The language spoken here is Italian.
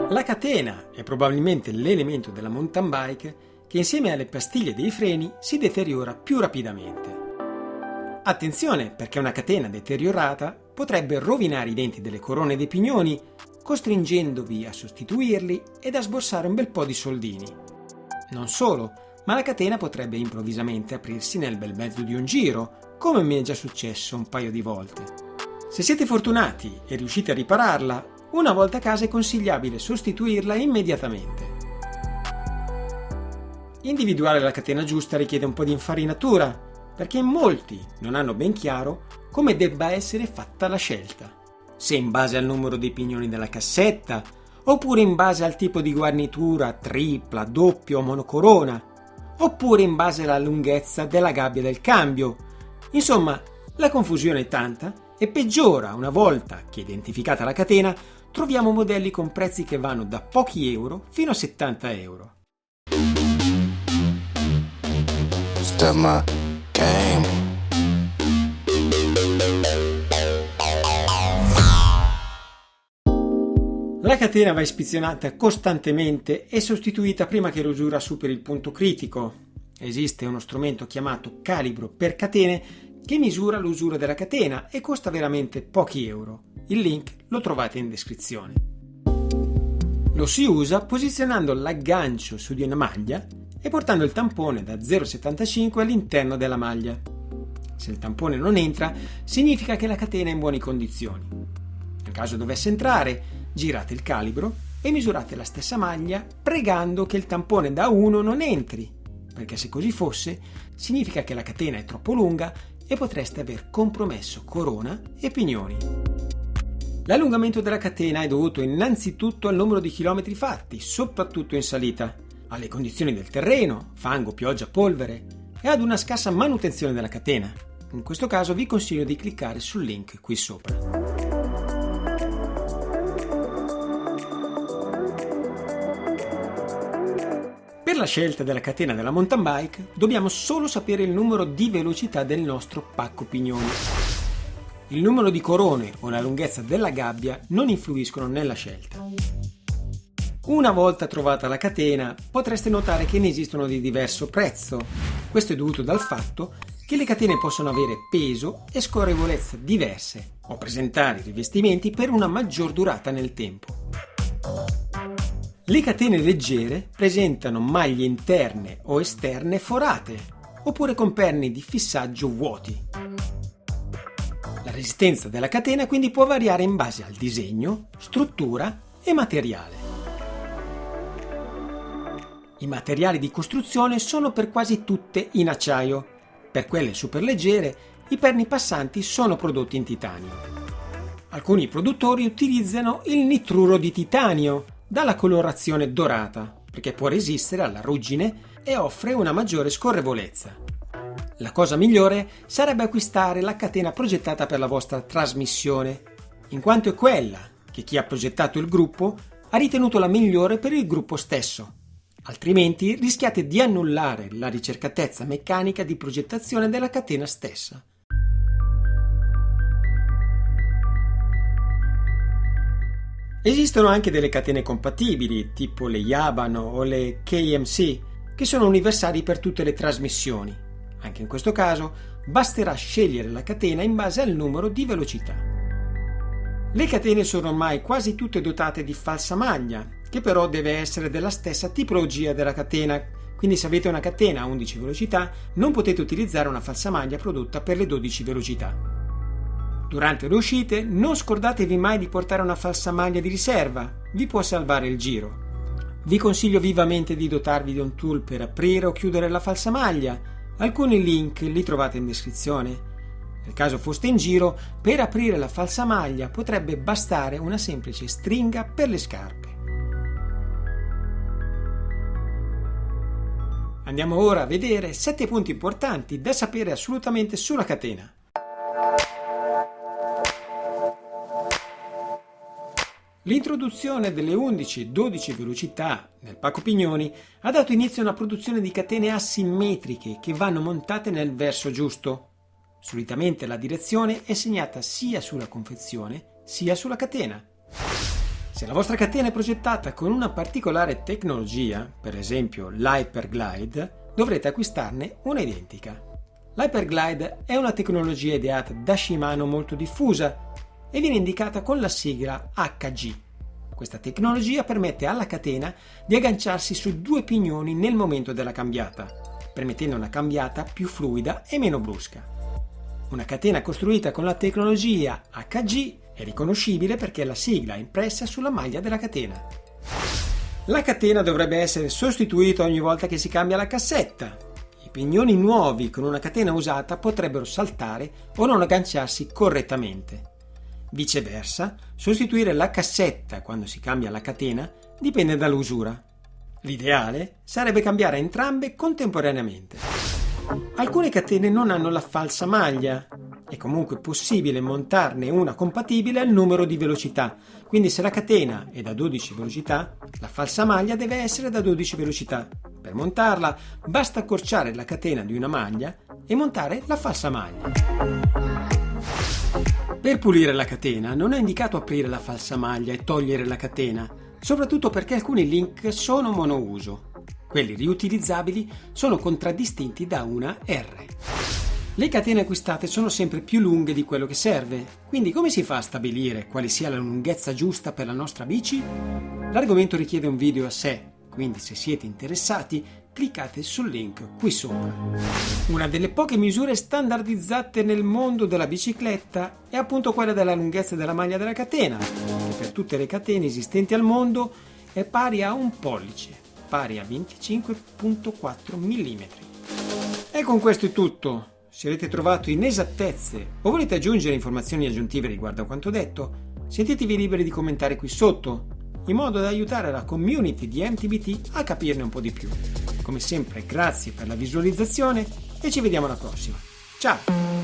La catena è probabilmente l'elemento della mountain bike che insieme alle pastiglie dei freni si deteriora più rapidamente. Attenzione, perché una catena deteriorata potrebbe rovinare i denti delle corone dei pignoni, costringendovi a sostituirli ed a sborsare un bel po' di soldini. Non solo, ma la catena potrebbe improvvisamente aprirsi nel bel mezzo di un giro, come mi è già successo un paio di volte. Se siete fortunati e riuscite a ripararla, una volta a casa è consigliabile sostituirla immediatamente. Individuare la catena giusta richiede un po' di infarinatura, perché molti non hanno ben chiaro come debba essere fatta la scelta. Se in base al numero dei pignoni della cassetta, oppure in base al tipo di guarnitura tripla, doppia o monocorona, oppure in base alla lunghezza della gabbia del cambio. Insomma, la confusione è tanta e peggiora una volta che identificata la catena troviamo modelli con prezzi che vanno da pochi euro fino a 70 euro. La catena va ispezionata costantemente e sostituita prima che l'usura superi il punto critico. Esiste uno strumento chiamato calibro per catene che misura l'usura della catena e costa veramente pochi euro. Il link lo trovate in descrizione. Lo si usa posizionando l'aggancio su di una maglia e portando il tampone da 0,75 all'interno della maglia. Se il tampone non entra, significa che la catena è in buone condizioni. Nel caso dovesse entrare, girate il calibro e misurate la stessa maglia pregando che il tampone da 1 non entri, perché se così fosse, significa che la catena è troppo lunga e potreste aver compromesso corona e pignoni. L'allungamento della catena è dovuto innanzitutto al numero di chilometri fatti, soprattutto in salita, alle condizioni del terreno, fango, pioggia, polvere, e ad una scarsa manutenzione della catena. In questo caso vi consiglio di cliccare sul link qui sopra. Per la scelta della catena della mountain bike dobbiamo solo sapere il numero di velocità del nostro pacco pignoni. Il numero di corone o la lunghezza della gabbia non influiscono nella scelta. Una volta trovata la catena potreste notare che ne esistono di diverso prezzo. Questo è dovuto dal fatto che le catene possono avere peso e scorrevolezza diverse o presentare rivestimenti per una maggior durata nel tempo. Le catene leggere presentano maglie interne o esterne forate, oppure con perni di fissaggio vuoti. La resistenza della catena quindi può variare in base al disegno, struttura e materiale. I materiali di costruzione sono per quasi tutte in acciaio. Per quelle superleggere, i perni passanti sono prodotti in titanio. Alcuni produttori utilizzano il nitruro di titanio, dalla colorazione dorata, perché può resistere alla ruggine e offre una maggiore scorrevolezza. La cosa migliore sarebbe acquistare la catena progettata per la vostra trasmissione, in quanto è quella che chi ha progettato il gruppo ha ritenuto la migliore per il gruppo stesso. Altrimenti rischiate di annullare la ricercatezza meccanica di progettazione della catena stessa. Esistono anche delle catene compatibili, tipo le Yabano o le KMC, che sono universali per tutte le trasmissioni. Anche in questo caso basterà scegliere la catena in base al numero di velocità. Le catene sono ormai quasi tutte dotate di falsamaglia, che però deve essere della stessa tipologia della catena, quindi se avete una catena a 11 velocità non potete utilizzare una falsamaglia prodotta per le 12 velocità. Durante le uscite non scordatevi mai di portare una falsamaglia di riserva, vi può salvare il giro. Vi consiglio vivamente di dotarvi di un tool per aprire o chiudere la falsamaglia, alcuni link li trovate in descrizione. Nel caso foste in giro, per aprire la falsamaglia potrebbe bastare una semplice stringa per le scarpe. Andiamo ora a vedere 7 punti importanti da sapere assolutamente sulla catena. L'introduzione delle 11 e 12 velocità nel pacco pignoni ha dato inizio a una produzione di catene asimmetriche che vanno montate nel verso giusto. Solitamente la direzione è segnata sia sulla confezione sia sulla catena. Se la vostra catena è progettata con una particolare tecnologia, per esempio l'Hyperglide, dovrete acquistarne una identica. L'Hyperglide è una tecnologia ideata da Shimano molto diffusa e viene indicata con la sigla HG. Questa tecnologia permette alla catena di agganciarsi su due pignoni nel momento della cambiata, permettendo una cambiata più fluida e meno brusca. Una catena costruita con la tecnologia HG è riconoscibile perché la sigla è impressa sulla maglia della catena. La catena dovrebbe essere sostituita ogni volta che si cambia la cassetta. I pignoni nuovi con una catena usata potrebbero saltare o non agganciarsi correttamente. Viceversa, sostituire la cassetta quando si cambia la catena dipende dall'usura. L'ideale sarebbe cambiare entrambe contemporaneamente. Alcune catene non hanno la falsa maglia. È comunque possibile montarne una compatibile al numero di velocità, quindi se la catena è da 12 velocità, la falsa maglia deve essere da 12 velocità. Per montarla basta accorciare la catena di una maglia e montare la falsa maglia. Per pulire la catena non è indicato aprire la falsa maglia e togliere la catena, soprattutto perché alcuni link sono monouso. Quelli riutilizzabili sono contraddistinti da una R. Le catene acquistate sono sempre più lunghe di quello che serve, quindi come si fa a stabilire quale sia la lunghezza giusta per la nostra bici? L'argomento richiede un video a sé, quindi se siete interessati cliccate sul link qui sopra. Una delle poche misure standardizzate nel mondo della bicicletta è appunto quella della lunghezza della maglia della catena, che per tutte le catene esistenti al mondo è pari a 1 pollice, pari a 25,4 mm. E con questo è tutto. Se avete trovato inesattezze o volete aggiungere informazioni aggiuntive riguardo a quanto detto, sentitevi liberi di commentare qui sotto, in modo da aiutare la community di MTBT a capirne un po' di più. Come sempre, grazie per la visualizzazione e ci vediamo alla prossima. Ciao!